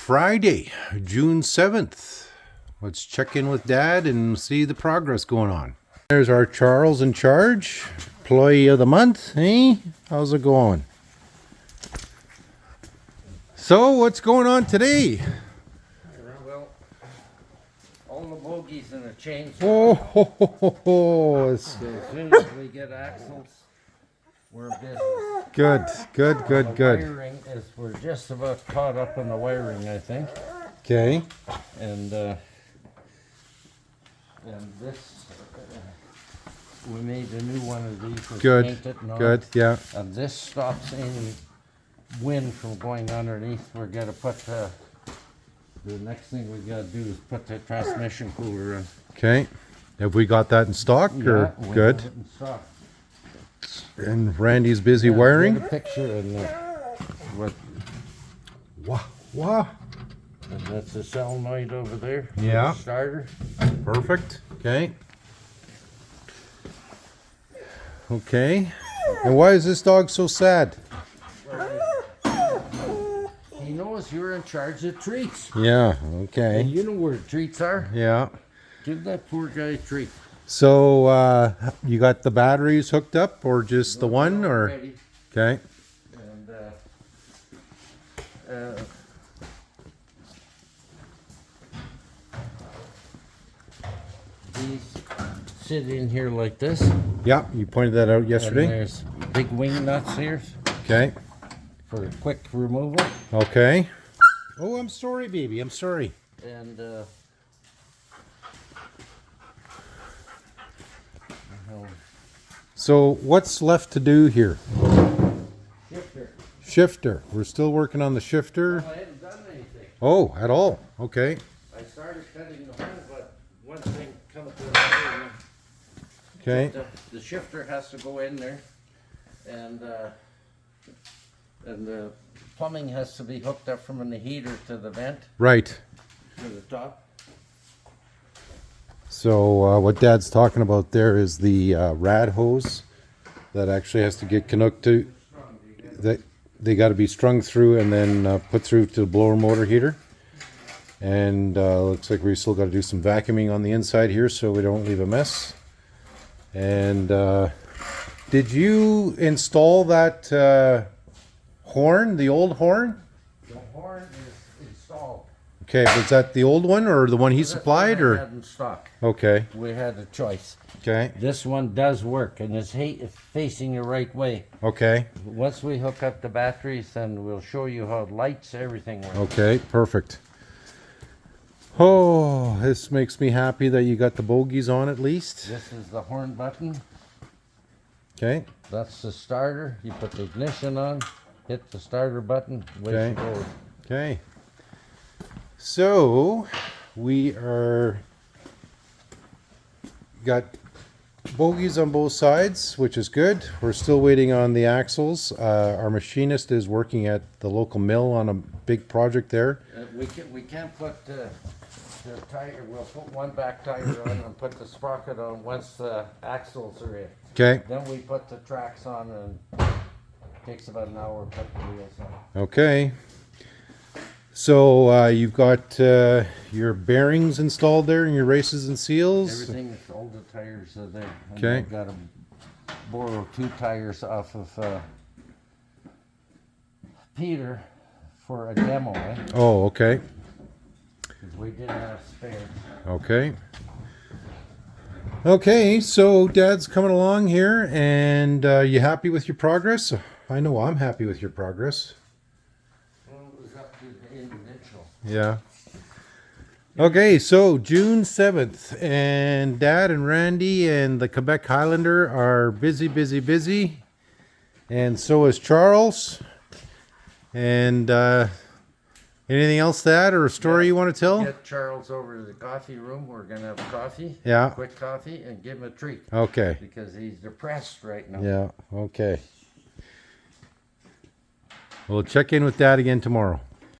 Friday, June 7th. Let's check in with Dad and see the progress going on. There's our Charles in charge, employee of the month. Hey, how's it going? So, what's going on today? Well, all the bogies in the chains. Oh, ho, ho, ho, ho. So as soon as we get axles, we're in business. Good. The wiring is, we're just about caught up on the wiring, I think. Okay. And this, we made a new one of these. Good. Painted and all. Good. Yeah. And this stops any wind from going underneath. We're gonna put the next thing we gotta do is put the transmission cooler in. Okay. Have we got that in stock? Or we good. have it in stock. And Randy's busy wiring. Get a picture and what? Wow. And that's the solenoid over there. Yeah. The starter. Perfect. Okay. Okay. And why is this dog so sad? He knows you're in charge of treats. Yeah. Okay. And you know where treats are. Yeah. Give that poor guy a treat. So you got the batteries hooked up, or just the one, or? Ready. Okay. And these sit in here like this. Yeah, you pointed that out And yesterday. there's big wing nuts here Okay. for quick removal. Okay. Oh, I'm sorry, baby. I'm sorry. And So what's left to do here? shifter. Shifter. We're still working on the shifter. I haven't done anything. Oh, at all. Okay. I started cutting the hole, but one thing comes to another. Okay. The shifter has to go in there, and the plumbing has to be hooked up from the heater to the vent Right. to the top. So what Dad's talking about there is the rad hose that actually has to get connected. That they got to be strung through and then put through to the blower motor heater. And looks like we still got to do some vacuuming on the inside here so we don't leave a mess. And did you install that horn, the old horn? The horn is installed. Okay, was that the old one or the one he supplied, We or? had in stock. Okay, We had a choice. okay, This one does work, and it's facing the right way. okay, Once we hook up the batteries, then we'll show you how it lights, everything works. okay, perfect. Oh, this makes me happy that you got the bogies on at least. This is the horn button. Okay, That's the starter. You put the ignition on, hit the starter button, away Okay. she goes. okay. So, we got bogies on both sides, which is good. We're still waiting on the axles. Our machinist is working at the local mill on a big project there. We can't put the tire. We'll put one back tire on and put the sprocket on once the axles are in. Okay, Then we put the tracks on, and it takes about an hour to put the wheels on. okay. So you've got your bearings installed there and your races and seals. Everything, all the tires are there. And Okay. I've got to borrow 2 tires off of Peter for a demo, eh? Oh, okay, 'Cause we didn't have spares. okay. Okay, so Dad's coming along here, and you happy with your progress? I know I'm happy with your progress. Well, it was up to the individual. Yeah. Okay, so June 7th, and Dad and Randy and the Quebec Highlander are busy. And so is Charles. And anything else to add or a story you want to tell? Get Charles over to the coffee room. We're going to have coffee. Yeah. Quick coffee, and give him a treat. Okay. Because he's depressed right now. Yeah, okay. We'll check in with Dad again tomorrow.